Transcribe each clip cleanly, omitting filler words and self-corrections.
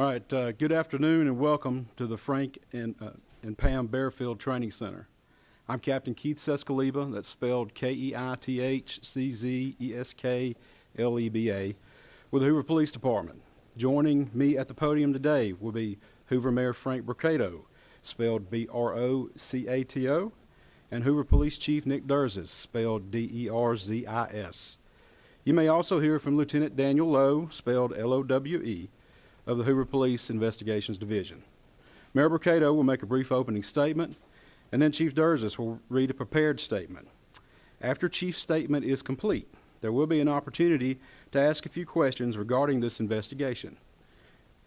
All right, good afternoon and welcome to the Frank and Pam Bearfield Training Center. I'm Captain Keith Sescaleba, that's spelled Keithsescaleba, with the Hoover Police Department. Joining me at the podium today will be Hoover Mayor Frank Brocato, spelled Brocato, and Hoover Police Chief Nick Derzis, spelled Derzis. You may also hear from Lieutenant Daniel Lowe, spelled Lowe, of the Hoover Police Investigations Division. Mayor Brocato will make a brief opening statement, and then Chief Derzis will read a prepared statement. After Chief's statement is complete, there will be an opportunity to ask a few questions regarding this investigation.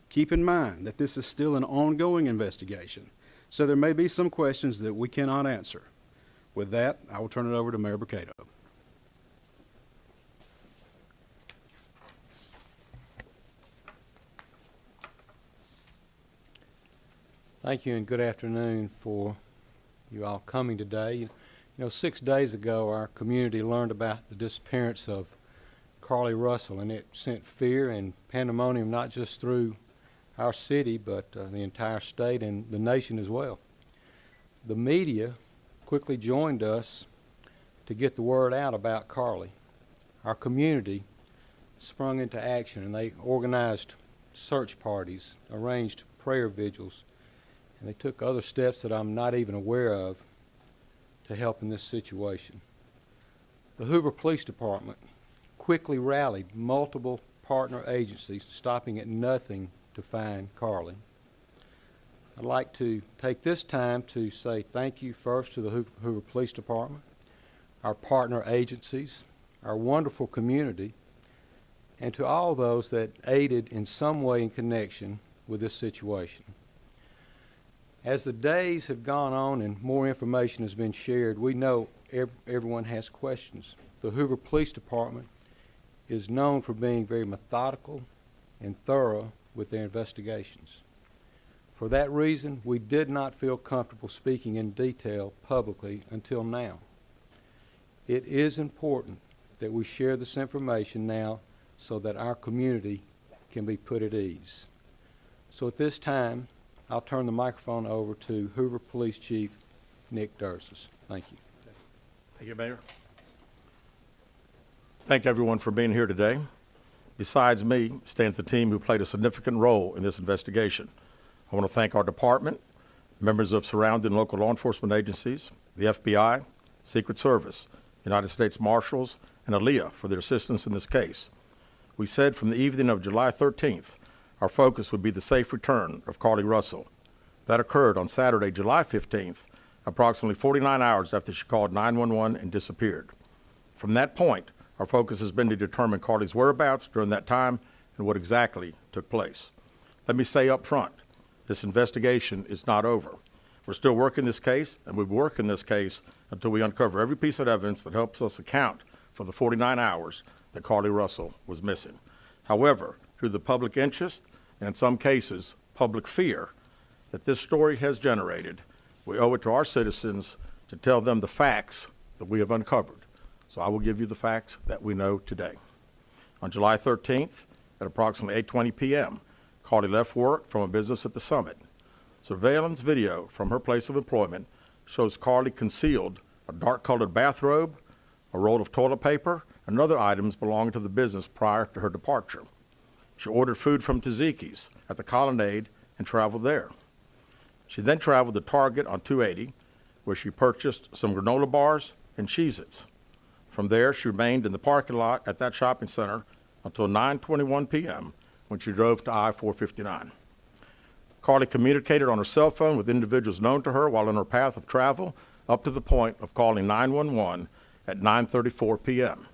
Keep in mind that this is still an ongoing investigation, so there may be some questions that we cannot answer. With that, I will turn it over to Mayor Brocato. Thank you and good afternoon for you all coming today. You know, 6 days ago our community learned about the disappearance of Carlee Russell, and it sent fear and pandemonium not just through our city but the entire state and the nation as well. The media quickly joined us to get the word out about Carlee. Our community sprung into action and they organized search parties, arranged prayer vigils, and they took other steps that I'm not even aware of to help in this situation. The Hoover Police Department quickly rallied multiple partner agencies, stopping at nothing to find Carlee. I'd like to take this time to say thank you first to the Hoover Police Department, our partner agencies, our wonderful community, and to all those that aided in some way in connection with this situation. As the days have gone on and more information has been shared, we know everyone has questions. The Hoover Police Department is known for being very methodical and thorough with their investigations. For that reason, we did not feel comfortable speaking in detail publicly until now. It is important that we share this information now so that our community can be put at ease. So at this time, I'll turn the microphone over to Hoover Police Chief Nick Derzis. Thank you. Thank you, Mayor. Thank everyone for being here today. Besides me stands the team who played a significant role in this investigation. I want to thank our department, members of surrounding local law enforcement agencies, the FBI, Secret Service, United States Marshals, and ALEA for their assistance in this case. We said from the evening of July 13th, our focus would be the safe return of Carlee Russell. That occurred on Saturday, July 15th, approximately 49 hours after she called 911 and disappeared. From that point, our focus has been to determine Carlee's whereabouts during that time and what exactly took place. Let me say up front, this investigation is not over. We're still working this case, and we'll be working this case until we uncover every piece of evidence that helps us account for the 49 hours that Carlee Russell was missing. However, through the public interest, and in some cases, public fear that this story has generated, we owe it to our citizens to tell them the facts that we have uncovered. So I will give you the facts that we know today. On July 13th, at approximately 8:20 p.m., Carlee left work from a business at the Summit. Surveillance video from her place of employment shows Carlee concealed a dark-colored bathrobe, a roll of toilet paper, and other items belonging to the business prior to her departure. She ordered food from Tzatziki's at the Colonnade and traveled there. She then traveled to Target on 280, where she purchased some granola bars and Cheez-Its. From there, she remained in the parking lot at that shopping center until 9:21 p.m. when she drove to I-459. Carlee communicated on her cell phone with individuals known to her while on her path of travel up to the point of calling 911 at 9:34 p.m.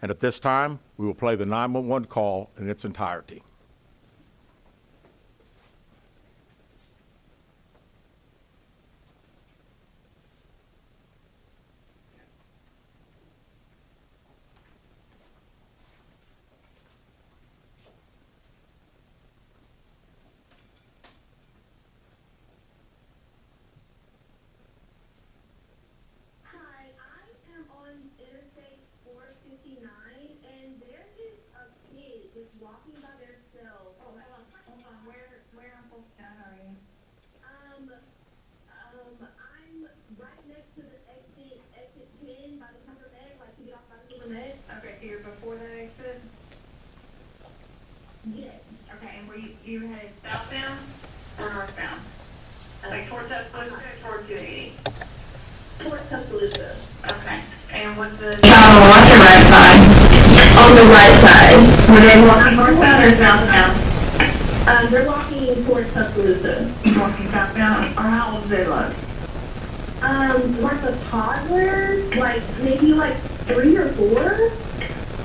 And at this time, we will play the 911 call in its entirety. Walking by themselves Tuscaloosa. Okay. And what's the On the right side. On the right side. Were they walking northbound or southbound? They're walking towards Tuscaloosa. Walking southbound. Or how old do they look? Like a toddler, like maybe like 3 or 4.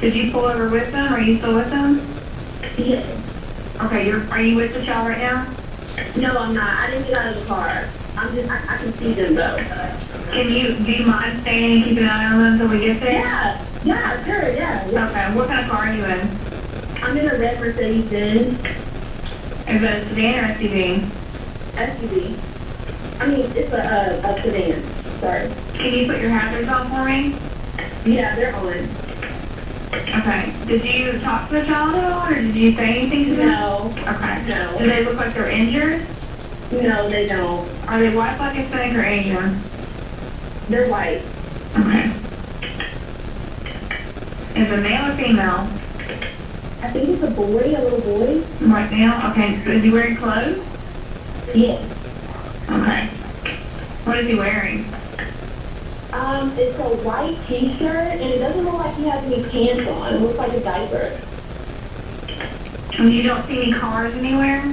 Did you pull over with them? Are you still with them? Yes. Okay, are you with the child right now? No, I'm not. I didn't get out of the car. I can see them though. Do you mind staying and keeping an eye on them until we get there? Yeah, sure, yeah. Okay, what kind of car are you in? I'm in a red Mercedes-Benz Is it a sedan or SUV? SUV. I mean, it's a sedan. Sorry. Can you put your hazards on for me? Yeah, they're on. Okay. Did you talk to the child at all, or did you say anything to them? No. Okay. No. Do they look like they're injured? No, they don't. Are they white, black, Hispanic, or Asian? They're white. Okay. Is it male or female? I think it's a boy, a little boy. White male? Okay. So is he wearing clothes? Yes. Okay. What is he wearing? It's a white t-shirt, and it doesn't look like he has any pants on. It looks like a diaper. And you don't see any cars anywhere?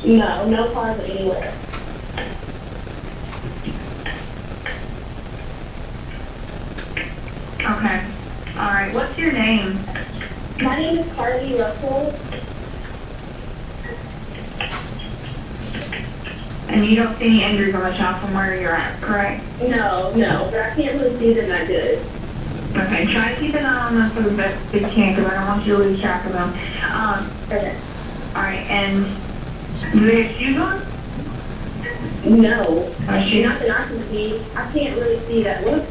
No, no cars anywhere. Okay. All right. What's your name? My name is Carlee Russell. And you don't see any injuries on the child from where you're at, correct? No, but I can't really see them that good. Okay. Try to keep an eye on them for the best you can, because I don't want you to lose track of them. Okay. All right. And do they have shoes on? No. Shoes? Not that I can see. I can't really see that. Look.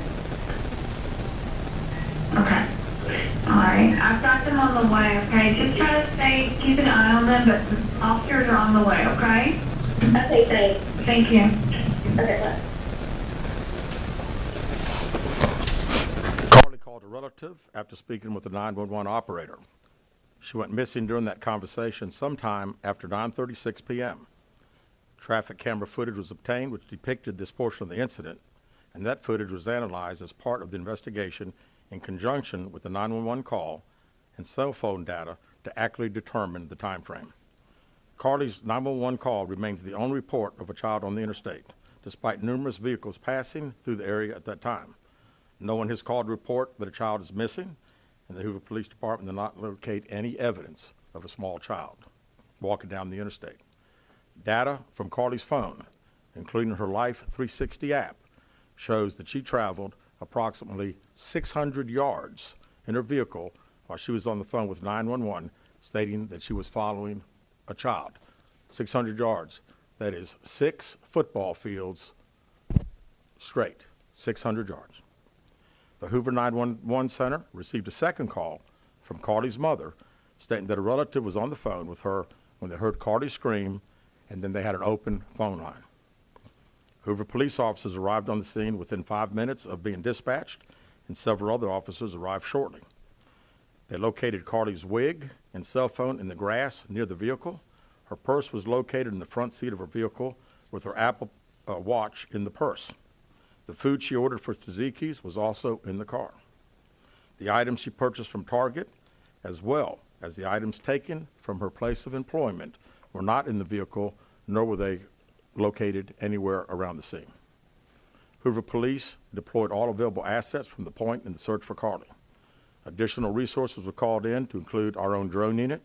Okay. All right. I've got them on the way, okay? Just try to keep an eye on them, but the officers are on the way, okay? Okay, thanks. Thank you. Okay, bye. Carlee called a relative after speaking with the 911 operator. She went missing during that conversation sometime after 9:36 p.m. Traffic camera footage was obtained which depicted this portion of the incident, and that footage was analyzed as part of the investigation in conjunction with the 911 call and cell phone data to accurately determine the time frame. Carlee's 911 call remains the only report of a child on the interstate, despite numerous vehicles passing through the area at that time. No one has called to report that a child is missing, and the Hoover Police Department did not locate any evidence of a small child walking down the interstate. Data from Carlee's phone, including her Life 360 app, shows that she traveled approximately 600 yards in her vehicle while she was on the phone with 911, stating that she was following a child. 600 yards. That is 6 football fields straight, 600 yards. The Hoover 911 Center received a second call from Carlee's mother stating that a relative was on the phone with her when they heard Carlee scream, and then they had an open phone line. Hoover police officers arrived on the scene within 5 minutes of being dispatched, and several other officers arrived shortly. They located Carlee's wig and cell phone in the grass near the vehicle. Her purse was located in the front seat of her vehicle with her Apple Watch in the purse. The food she ordered for Tzatziki's was also in the car. The items she purchased from Target, as well as the items taken from her place of employment, were not in the vehicle, nor were they located anywhere around the scene. Hoover Police deployed all available assets from the point in the search for Carlee. Additional resources were called in to include our own drone unit,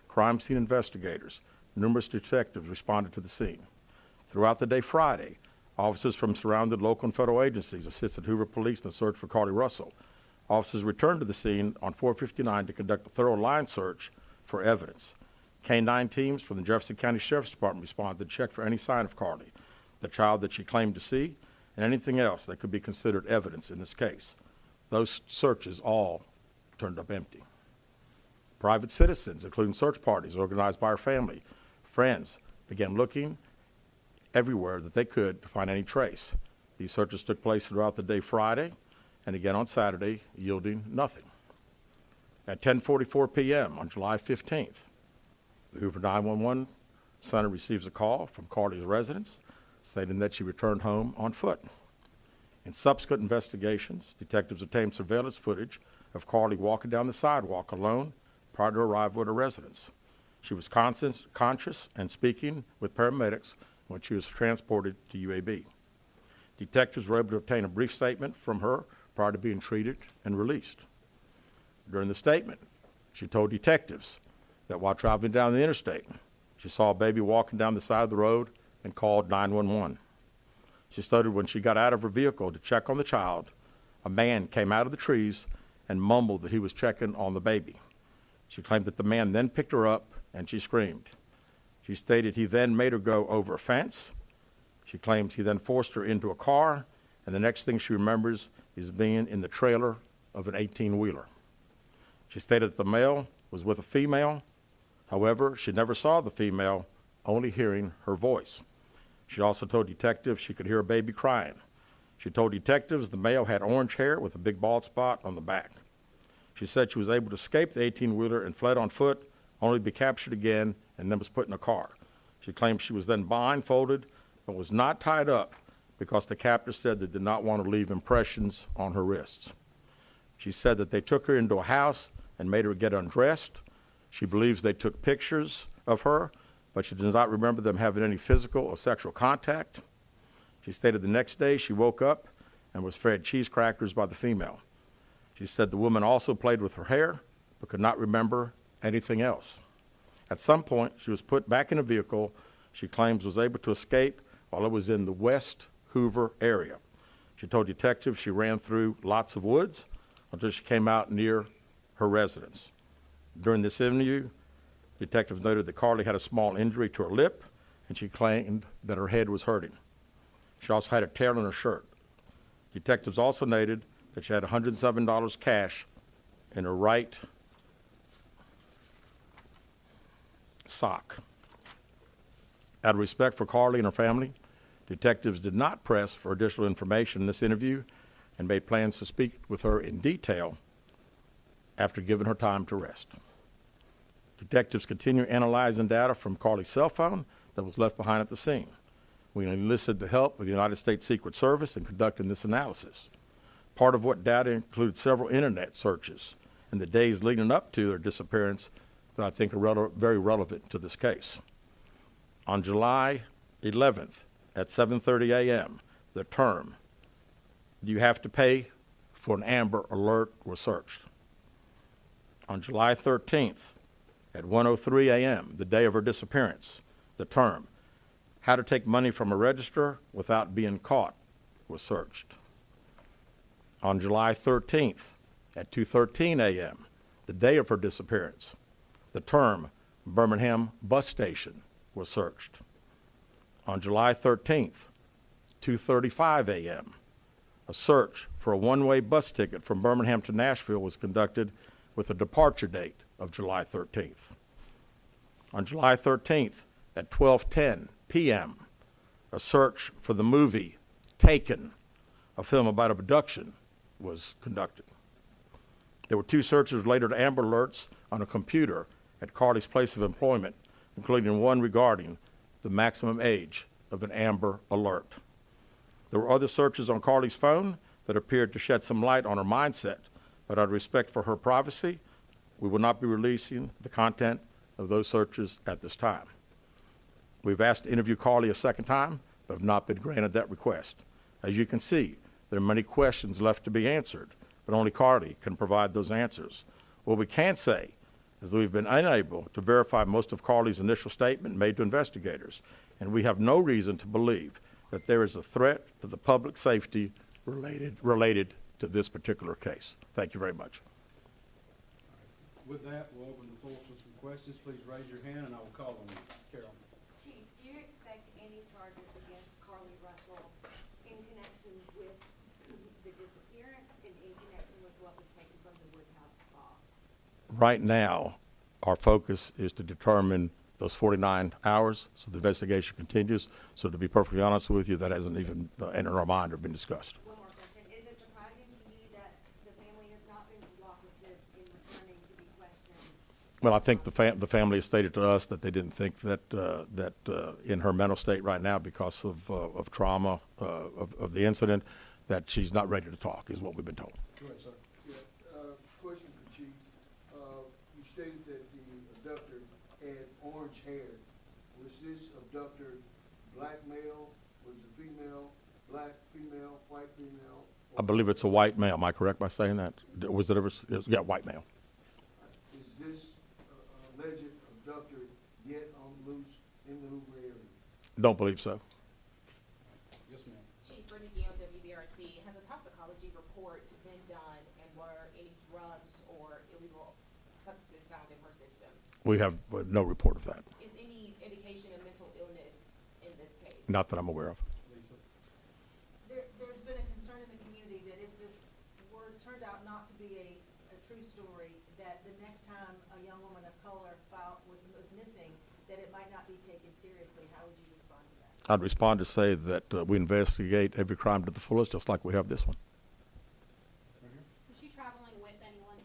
crime scene investigators. Numerous detectives responded to the scene. Throughout the day Friday, officers from surrounding local and federal agencies assisted Hoover Police in the search for Carlee Russell. Officers returned to the scene on 459 to conduct a thorough line search for evidence. K-9 teams from the Jefferson County Sheriff's Department responded to check for any sign of Carlee, the child that she claimed to see, and anything else that could be considered evidence in this case. Those searches all turned up empty. Private citizens, including search parties organized by her family, friends, began looking everywhere that they could to find any trace. These searches took place throughout the day Friday and again on Saturday, yielding nothing. At 10:44 p.m. on July 15th, the Hoover 911 Center receives a call from Carlee's residence stating that she returned home on foot. In subsequent investigations, detectives obtained surveillance footage of Carlee walking down the sidewalk alone prior to arrival at her residence. She was conscious and speaking with paramedics when she was transported to UAB. Detectives were able to obtain a brief statement from her prior to being treated and released. During the statement, she told detectives that while traveling down the interstate, she saw a baby walking down the side of the road and called 911. She stated when she got out of her vehicle to check on the child, a man came out of the trees and mumbled that he was checking on the baby. She claimed that the man then picked her up and she screamed. She stated he then made her go over a fence. She claims he then forced her into a car, and the next thing she remembers is being in the trailer of an 18-wheeler. She stated that the male was with a female. However, she never saw the female, only hearing her voice. She also told detectives she could hear a baby crying. She told detectives the male had orange hair with a big bald spot on the back. She said she was able to escape the 18-wheeler and fled on foot, only to be captured again and then was put in a car. She claimed she was then blindfolded but was not tied up because the captor said they did not want to leave impressions on her wrists. She said that they took her into a house and made her get undressed. She believes they took pictures of her, but she does not remember them having any physical or sexual contact. She stated the next day she woke up and was fed cheese crackers by the female. She said the woman also played with her hair but could not remember anything else. At some point, she was put back in a vehicle she claims was able to escape while it was in the West Hoover area. She told detectives she ran through lots of woods until she came out near her residence. During this interview, detectives noted that Carlee had a small injury to her lip, and she claimed that her head was hurting. She also had a tear in her shirt. Detectives also noted that she had $107 cash in her right sock. Out of respect for Carlee and her family, detectives did not press for additional information in this interview and made plans to speak with her in detail after giving her time to rest. Detectives continue analyzing data from Carlee's cell phone that was left behind at the scene. We enlisted the help of the United States Secret Service in conducting this analysis. Part of what data included several internet searches in the days leading up to their disappearance that I think are very relevant to this case. On July 11th at 7:30 a.m., the term, "Do you have to pay for an Amber Alert?" was searched. On July 13th at 1:03 a.m., the day of her disappearance, the term, "How to take money from a register without being caught," was searched. On July 13th at 2:13 a.m., the day of her disappearance, the term Birmingham bus station was searched. On July 13th, 2:35 a.m., a search for a one-way bus ticket from Birmingham to Nashville was conducted with a departure date of July 13th. On July 13th at 12:10 p.m., a search for the movie Taken, a film about abduction, was conducted. There were two searches related to Amber Alerts on a computer at Carlee's place of employment, including one regarding the maximum age of an Amber Alert. There were other searches on Carlee's phone that appeared to shed some light on her mindset, but out of respect for her privacy, we will not be releasing the content of those searches at this time. We've asked to interview Carlee a second time, but have not been granted that request. As you can see, there are many questions left to be answered, but only Carlee can provide those answers. What we can say is that we've been unable to verify most of Carlee's initial statement made to investigators, and we have no reason to believe that there is a threat to the public safety related to this particular case. Thank you very much. With that, we'll open the floor for some questions. Please raise your hand and I will call on you. Carol. Chief, do you expect any charges against Carlee Russell in connection with the disappearance and in connection with what was taken from the Woodhouse spa? Right now, our focus is to determine those 49 hours, so the investigation continues. So to be perfectly honest with you, that hasn't even entered our mind or been discussed. One more question. Is it surprising to you that the family has not been cooperative in returning to be questioned? Well, I think the family has stated to us that they didn't think that in her mental state right now because of trauma of the incident, that she's not ready to talk, is what we've been told. Go ahead, sir. Yeah, question for Chief. You stated that the abductor had orange hair. Was this abductor black male? Was it female? Black female? White female? I believe it's a white male. Am I correct by saying that? Was it ever? Yeah, white male. Is this alleged abductor yet on loose in the Hoover area? Don't believe so. Yes, ma'am. Chief Brittany Dion, WBRC, has a toxicology report been done, and were any drugs or illegal substances found in her system? We have no report of that. Is any indication of mental illness in this case? Not that I'm aware of. Lisa? There's been a concern in the community that if this turned out not to be a true story, that the next time a young woman of color was missing, that it might not be taken seriously. How would you respond to that? I'd respond to say that we investigate every crime to the fullest, just like we have this one. Was she traveling with anyone?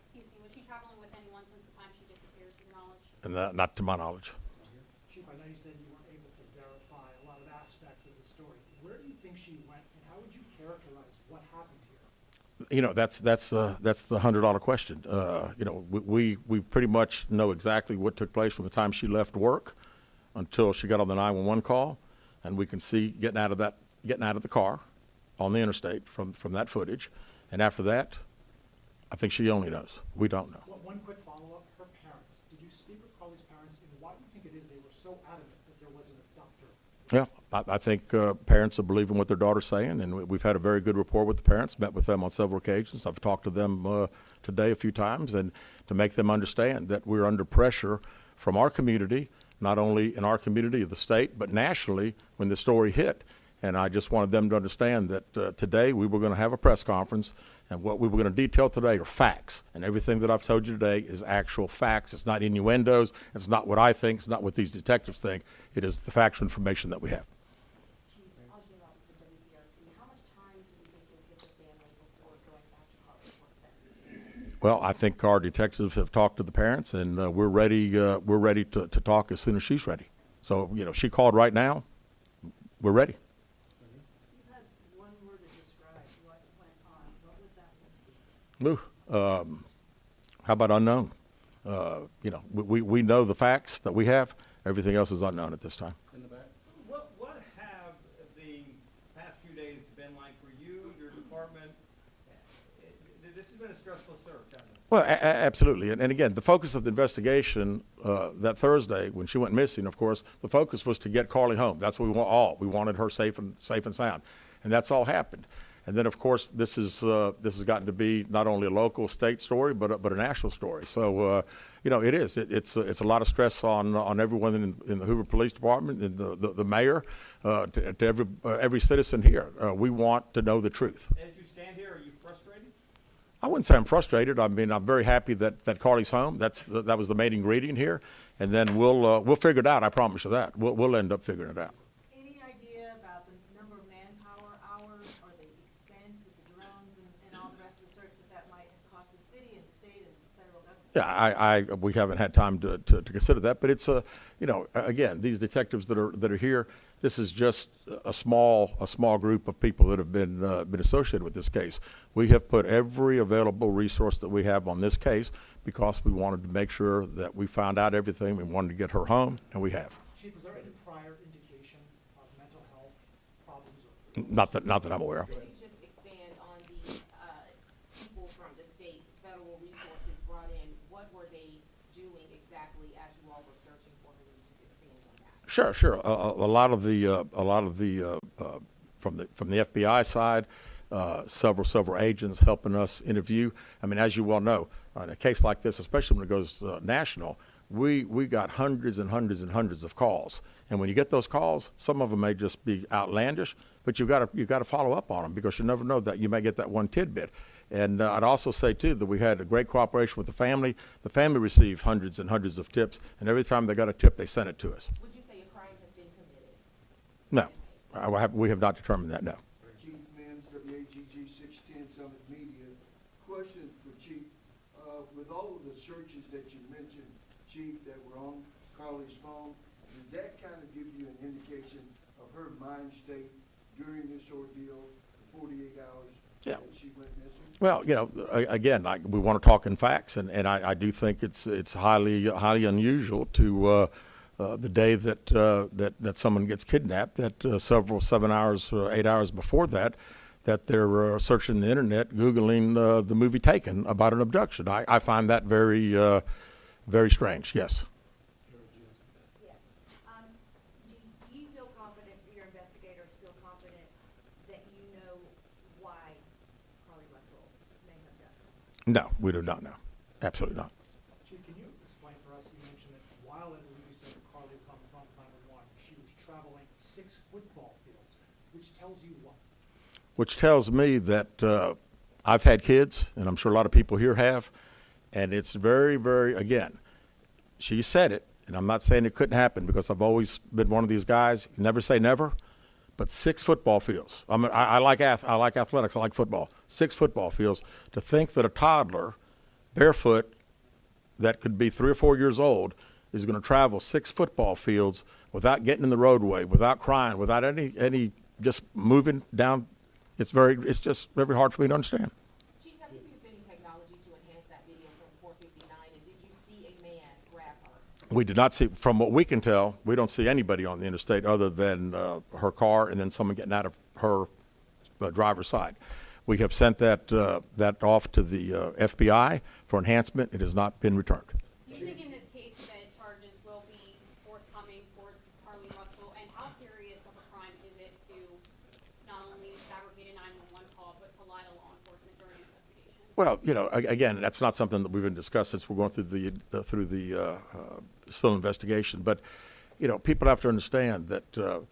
Excuse me. Was she traveling with anyone since the time she disappeared, to your knowledge? And not to my knowledge. Chief, I know you said you weren't able to verify a lot of aspects of the story. Where do you think she went, and how would you characterize what happened to her? You know, that's the $100 question. You know, we pretty much know exactly what took place from the time she left work until she got on the 911 call, and we can see getting out of the car on the interstate from that footage. And after that, I think she only knows. We don't know. Well, one quick follow-up. Her parents. Did you speak with Carlee's parents, and why do you think it is they were so adamant that there was an abductor? Yeah, I think parents are believing what their daughter's saying, and we've had a very good rapport with the parents, met with them on several occasions. I've talked to them today a few times, and to make them understand that we're under pressure from our community, not only in our community of the state, but nationally when the story hit. And I just wanted them to understand that today we were going to have a press conference, and what we were going to detail today are facts. And everything that I've told you today is actual facts. It's not innuendos. It's not what I think. It's not what these detectives think. It is the factual information that we have. Chief, Algernon Robinson, WBRC, how much time do you think you'll give the family before going back to Carlee for sentencing? Well, I think our detectives have talked to the parents, and we're ready to talk as soon as she's ready. So, you know, she called right now. We're ready. You had one word to describe what went on. What would that be? How about unknown? You know, we know the facts that we have. Everything else is unknown at this time. In the back? What have the past few days been like for you, your department? This has been a stressful search, hasn't it? Well, absolutely. And again, the focus of the investigation that Thursday when she went missing, of course, the focus was to get Carlee home. That's what we want all. We wanted her safe and sound. And that's all happened. And then, of course, this has gotten to be not only a local, state story, but a national story. So, you know, it is. It's a lot of stress on everyone in the Hoover Police Department, and the mayor, to every citizen here. We want to know the truth. As you stand here, are you frustrated? I wouldn't say I'm frustrated. I mean, I'm very happy that Carlee's home. That was the main ingredient here. And then we'll figure it out. I promise you that. We'll end up figuring it out. Any idea about the number of manpower hours or the expense of the drones and all the rest of the search that might have cost the city and state and federal government? Yeah, we haven't had time to consider that, but it's you know, again, these detectives that are here, this is just a small group of people that have been associated with this case. We have put every available resource that we have on this case because we wanted to make sure that we found out everything. We wanted to get her home, and we have. Chief, was there any prior indication of mental health problems? Not that I'm aware of. Could you just expand on the people from the state, federal resources brought in? What were they doing exactly as you all were searching for her? Can you just expand on that? Sure. A lot of the from the FBI side, several agents helping us interview. I mean, as you well know, in a case like this, especially when it goes national, we got hundreds and hundreds of calls. And when you get those calls, some of them may just be outlandish, but you've got to follow up on them because you never know that you may get that one tidbit. And I'd also say, too, that we had a great cooperation with the family. The family received hundreds and hundreds of tips, and every time they got a tip, they sent it to us. Would you say a crime has been committed? No, we have not determined that, no. Keith Mims, WAGG 610 Summit Media. Question for Chief. With all of the searches that you mentioned, Chief, that were on Carlee's phone, does that kind of give you an indication of her mind state during this ordeal Well, again, we want to talk in facts, and I do think it's highly unusual to the day that someone gets kidnapped, that 7 hours, 8 hours before that they're searching the internet, Googling the movie Taken about an abduction. I find that very very strange. Yes. Yes. Do you feel confident, your investigators feel confident that you know why Carlee Russell may have done it? No, we do not know. Absolutely not. Chief, can you explain for us, you mentioned that while I believe you said that Carlee was on the phone with 911, she was traveling 6 football fields, which tells you what? Which tells me that I've had kids, and I'm sure a lot of people here have, and it's very, very, again, she said it, and I'm not saying it couldn't happen because I've always been one of these guys, never say never, but 6 football fields. I like athletics, I like football. 6 football fields. To think that a toddler, barefoot, that could be 3 or 4 years old, is going to travel 6 football fields without getting in the roadway, without crying, without any just moving down. It's just very hard for me to understand. Chief, have you used any technology to enhance that video from 459, and did you see a man grab her? We did not see, from what we can tell, we don't see anybody on the interstate other than her car and then someone getting out of her driver's side. We have sent that off to the FBI for enhancement. It has not been returned. Do you think in this case that charges will be forthcoming towards Carlee Russell, and how serious of a crime is it to not only fabricate a 911 call, but to lie to law enforcement during an investigation? Well, again, that's not something that we've been discussed since we're going through the still investigation. But, people have to understand that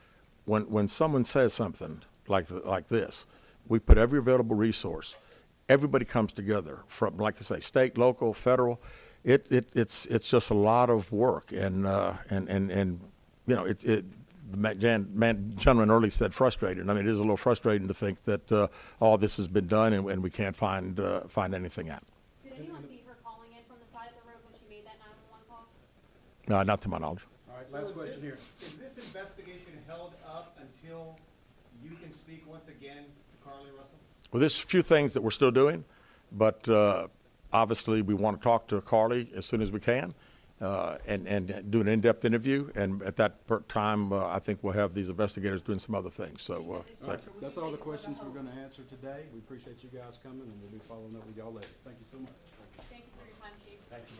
when someone says something like this, we put every available resource. Everybody comes together from, like I say, state, local, federal. It's just a lot of work, and the gentleman earlier said frustrated. I mean, it is a little frustrating to think that all this has been done and we can't find anything out. Did anyone see her calling in from the side of the road when she made that 911 call? No, not to my knowledge. All right, last question here. Is this investigation held up until you can speak once again to Carlee Russell? Well, there's a few things that we're still doing, but obviously we want to talk to Carlee as soon as we can and do an in-depth interview. And at that time, I think we'll have these investigators doing some other things. So That's all the questions we're going to answer today. We appreciate you guys coming, and we'll be following up with y'all later. Thank you so much. Thank you for your time, Chief. Thank you.